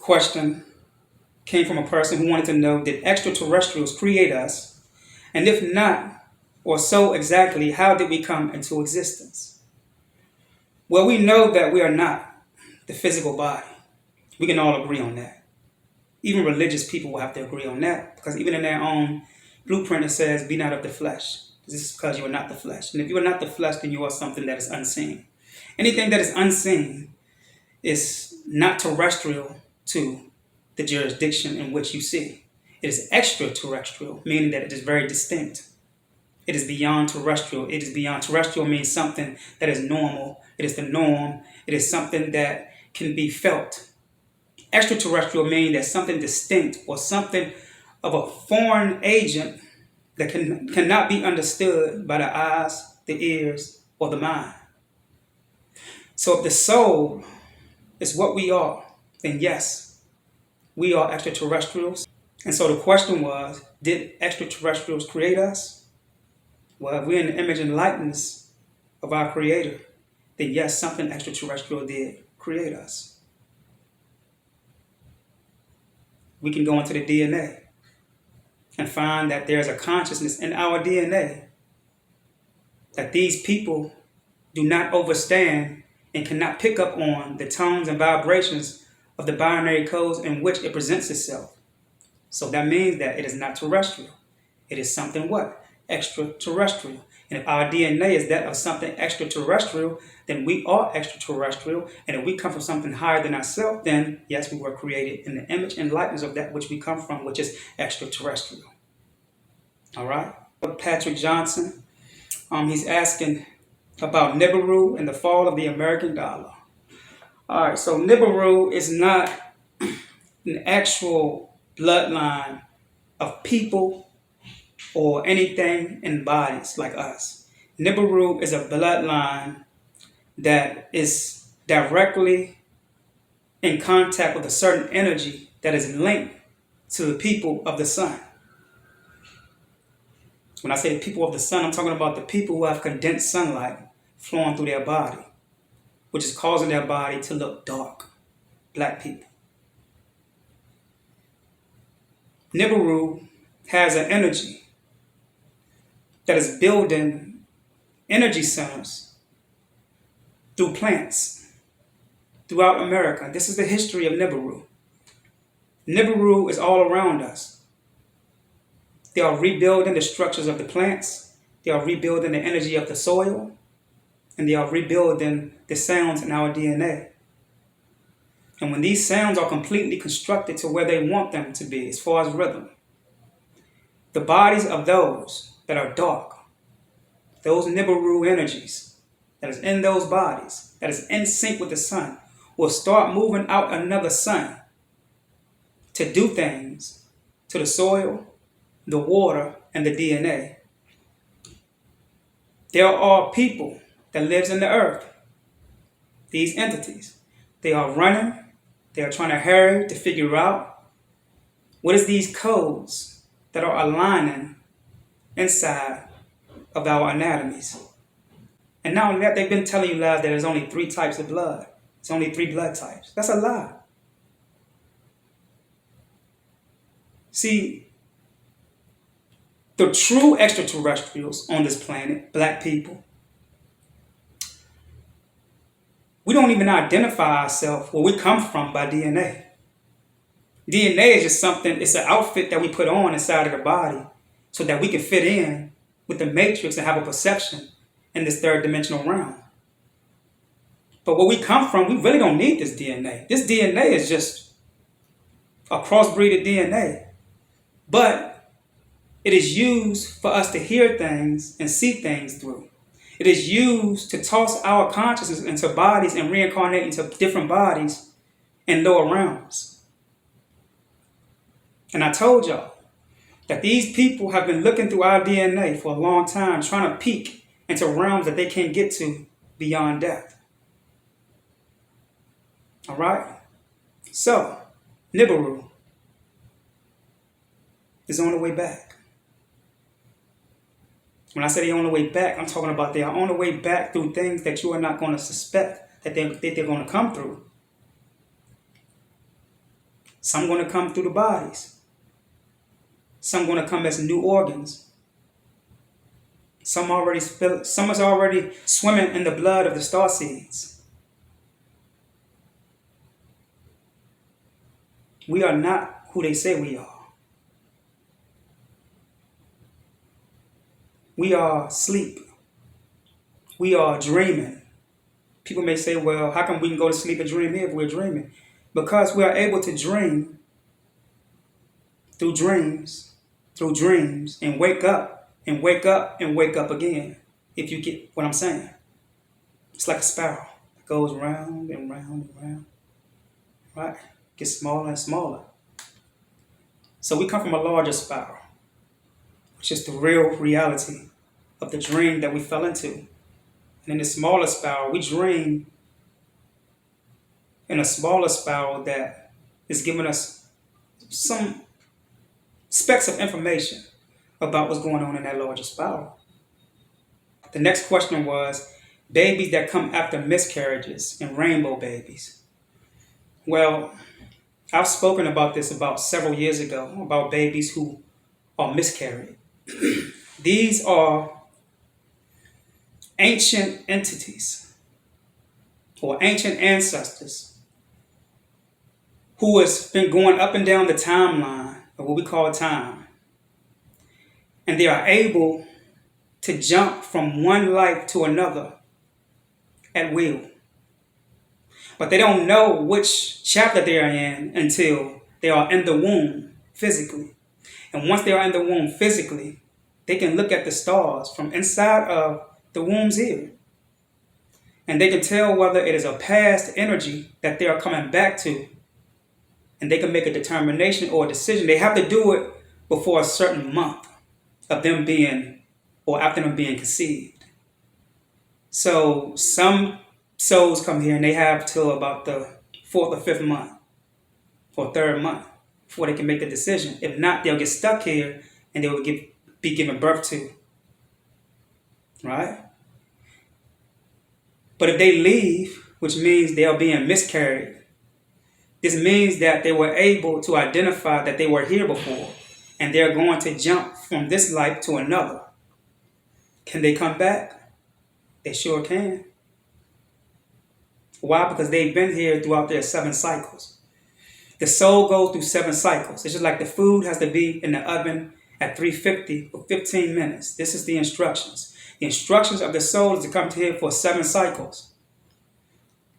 question came from a person who wanted to know, did extraterrestrials create us? And if not, or so exactly, how did we come into existence? Well, we know that we are not the physical body. We can all agree on that. Even religious people will have to agree on that, because even in their own blueprint it says, be not of the flesh. This is because you are not the flesh. And if you are not the flesh, then you are something that is unseen. Anything that is unseen is not terrestrial to the jurisdiction in which you see. It is extraterrestrial, meaning that it is very distinct. It is beyond terrestrial. It is beyond terrestrial means something that is normal. It is the norm. It is something that can be felt. Extraterrestrial means that something distinct or something of a foreign agent that cannot be understood by the eyes, the ears, or the mind. So if the soul is what we are, then yes, we are extraterrestrials. And so the question was, did extraterrestrials create us? Well, if we're in the image and likeness of our Creator, then yes, something extraterrestrial did create us. We can go into the DNA and find that there's a consciousness in our DNA that these people do not understand and cannot pick up on the tones and vibrations of the binary codes in which it presents itself. So that means that it is not terrestrial. It is something what? Extraterrestrial. And if our DNA is that of something extraterrestrial, then we are extraterrestrial. And if we come from something higher than ourselves, then yes, we were created in the image and likeness of that which we come from, which is extraterrestrial. All right? Patrick Johnson, he's asking about Nibiru and the fall of the American dollar. All right, so Nibiru is not an actual bloodline of people or anything in bodies like us. Nibiru is a bloodline that is directly in contact with a certain energy that is linked to the people of the sun. When I say the people of the sun, I'm talking about the people who have condensed sunlight flowing through their body, which is causing their body to look dark. Black people. Nibiru has an energy that is building energy centers through plants throughout America. This is the history of Nibiru. Nibiru is all around us. They are rebuilding the structures of the plants. They are rebuilding the energy of the soil. And they are rebuilding the sounds in our DNA. And when these sounds are completely constructed to where they want them to be, as far as rhythm, the bodies of those that are dark, those Nibiru energies that is in those bodies, that is in sync with the sun, will start moving out another sun to do things to the soil, the water, and the DNA. There are people that lives in the earth, these entities. They are running, they are trying to hurry to figure out what is these codes that are aligning inside of our anatomies. And not only that, they've been telling you lies that there's only 3 types of blood. It's only 3 blood types. That's a lie. See, the true extraterrestrials on this planet, black people, we don't even identify ourselves where we come from by DNA. DNA is just something, it's an outfit that we put on inside of the body so that we can fit in with the matrix and have a perception in this 3rd dimensional realm. But where we come from, we really don't need this DNA. This DNA is just a crossbreeded DNA. But it is used for us to hear things and see things through. It is used to toss our consciousness into bodies and reincarnate into different bodies in lower realms. And I told y'all that these people have been looking through our DNA for a long time, trying to peek into realms that they can't get to beyond death. All right? So, Nibiru is on the way back. When I say they're on the way back, I'm talking about they are on the way back through things that you are not going to suspect that they're going to come through. Some going to come through the bodies. Some going to come as new organs. Some is already swimming in the blood of the star seeds. We are not who they say we are. We are asleep. We are dreaming. People may say, well, how come we can go to sleep and dream here if we're dreaming? Because we are able to dream through dreams, and wake up, and wake up, and wake up again, if you get what I'm saying. It's like a sparrow. It goes round and round and round, right? Gets smaller and smaller. So we come from a larger spiral, which is the real reality of the dream that we fell into. And in the smaller spiral, we dream in a smaller spiral that is giving us some specks of information about what's going on in that larger spiral. The next question was babies that come after miscarriages and rainbow babies. Well, I've spoken about this about several years ago, about babies who are miscarried. These are ancient entities or ancient ancestors who has been going up and down the timeline of what we call time. And they are able to jump from one life to another at will. But they don't know which chapter they are in until they are in the womb physically. And once they are in the womb physically, they can look at the stars from inside of the womb's ear. And they can tell whether it is a past energy that they are coming back to. And they can make a determination or a decision. They have to do it before a certain month of them being, or after them being conceived. So some souls come here and they have till about the 4th or 5th month or 3rd month before they can make the decision. If not, they'll get stuck here and they will be given birth to. Right? But if they leave, which means they are being miscarried, this means that they were able to identify that they were here before and they're going to jump from this life to another. Can they come back? They sure can. Why? Because they've been here throughout their 7 cycles. The soul goes through 7 cycles. It's just like the food has to be in the oven at 350 for 15 minutes. This is the instructions. The instructions of the soul is to come to here for 7 cycles.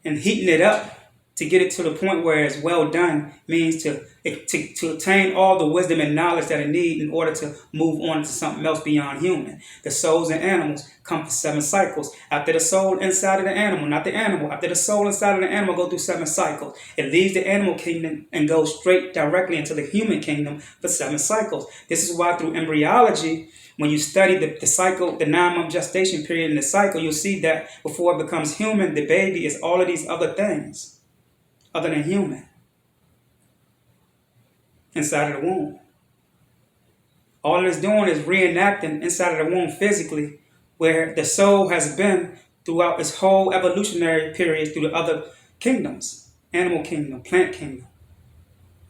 And heating it up to get it to the point where it's well done means to obtain all the wisdom and knowledge that it needs in order to move on to something else beyond human. The souls and animals come for 7 cycles. After the soul inside of the animal, not the animal, after the soul inside of the animal go through 7 cycles. It leaves the animal kingdom and goes straight directly into the human kingdom for 7 cycles. This is why through embryology, when you study the cycle, the 9-month gestation period in the cycle, you'll see that before it becomes human, the baby is all of these other things other than human inside of the womb. All it's doing is reenacting inside of the womb physically where the soul has been throughout its whole evolutionary period through the other kingdoms, animal kingdom, plant kingdom,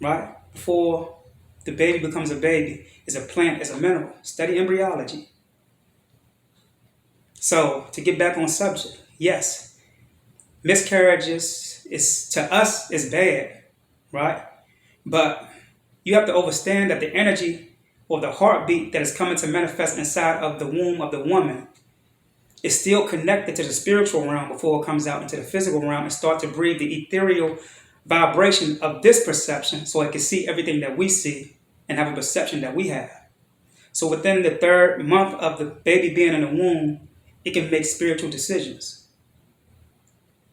right? Before the baby becomes a baby, is a plant, is a mineral. Study embryology. So, to get back on subject, yes, miscarriages to us is bad, right? But you have to understand that the energy or the heartbeat that is coming to manifest inside of the womb of the woman is still connected to the spiritual realm before it comes out into the physical realm and start to breathe the ethereal vibration of this perception so it can see everything that we see and have a perception that we have. So within the 3rd month of the baby being in the womb, it can make spiritual decisions.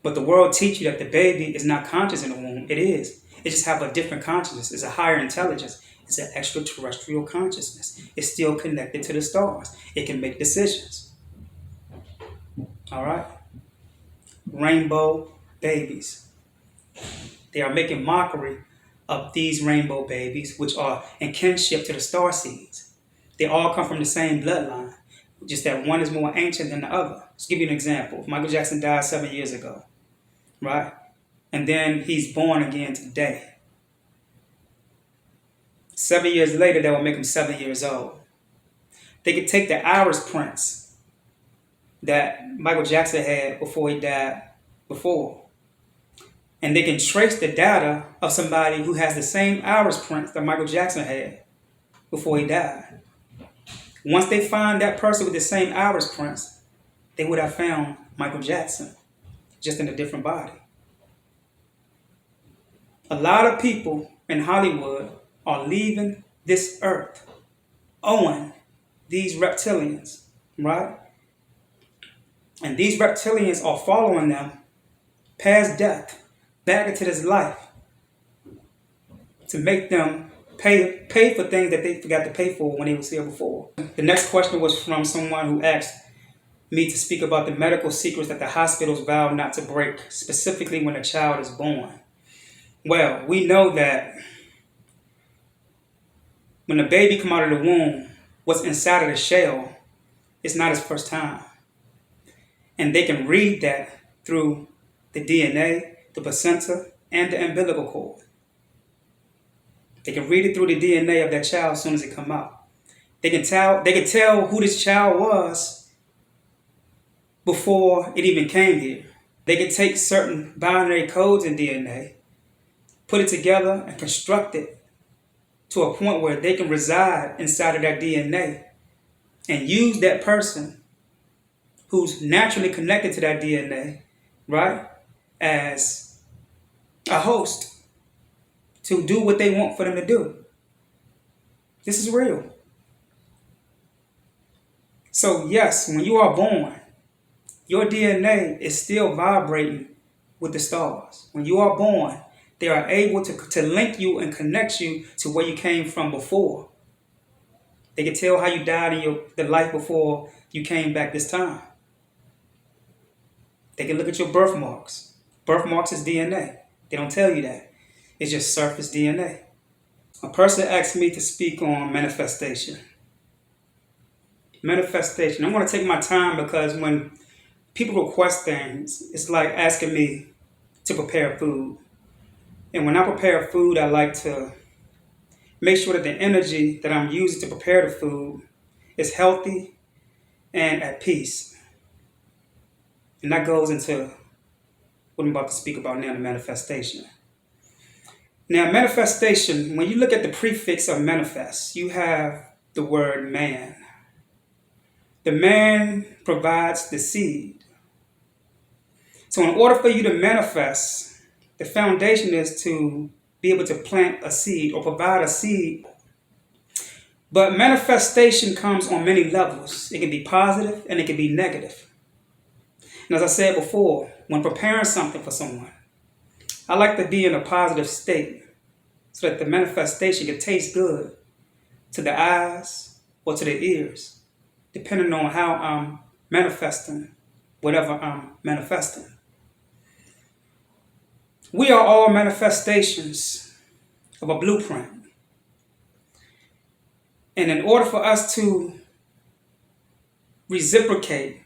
But the world teaches you that the baby is not conscious in the womb. It is. It just have a different consciousness. It's a higher intelligence. It's an extraterrestrial consciousness. It's still connected to the stars. It can make decisions. All right? Rainbow babies. They are making mockery of these rainbow babies, which are in kinship to the star seeds. They all come from the same bloodline, just that one is more ancient than the other. Let's give you an example. Michael Jackson died 7 years ago, right? And then he's born again today. 7 years later, that will make them 7 years old. They could take the iris prints that Michael Jackson had before he died before, and they can trace the data of somebody who has the same iris prints that Michael Jackson had before he died. Once they find that person with the same iris prints, they would have found Michael Jackson, just in a different body. A lot of people in Hollywood are leaving this earth owing these reptilians, right? And these reptilians are following them past death, back into this life, to make them pay for things that they forgot to pay for when they was here before. The next question was from someone who asked me to speak about the medical secrets that the hospitals vow not to break, specifically when a child is born. Well, we know that when a baby come out of the womb, what's inside of the shell is not his first time. And they can read that through the DNA, the placenta, and the umbilical cord. They can read it through the DNA of that child as soon as it come out. They can tell who this child was before it even came here. They can take certain binary codes in DNA, put it together, and construct it to a point where they can reside inside of that DNA and use that person who's naturally connected to that DNA, right, as a host to do what they want for them to do. This is real. So yes, when you are born, your DNA is still vibrating with the stars. When you are born, they are able to link you and connect you to where you came from before. They can tell how you died in the life before you came back this time. They can look at your birthmarks. Birthmarks is DNA. They don't tell you that. It's just surface DNA. A person asked me to speak on manifestation. Manifestation. I'm going to take my time because when people request things, it's like asking me to prepare food. And when I prepare food, I like to make sure that the energy that I'm using to prepare the food is healthy and at peace. And that goes into what I'm about to speak about now, the manifestation. Now, manifestation, when you look at the prefix of manifest, you have the word man. The man provides the seed. So in order for you to manifest, the foundation is to be able to plant a seed or provide a seed. But manifestation comes on many levels. It can be positive and it can be negative. And as I said before, when preparing something for someone, I like to be in a positive state so that the manifestation can taste good to the eyes or to the ears, depending on how I'm manifesting whatever I'm manifesting. We are all manifestations of a blueprint. And in order for us to reciprocate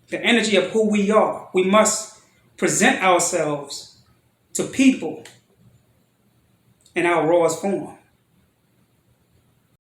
the energy of who we are, we must present ourselves to people in our rawest form.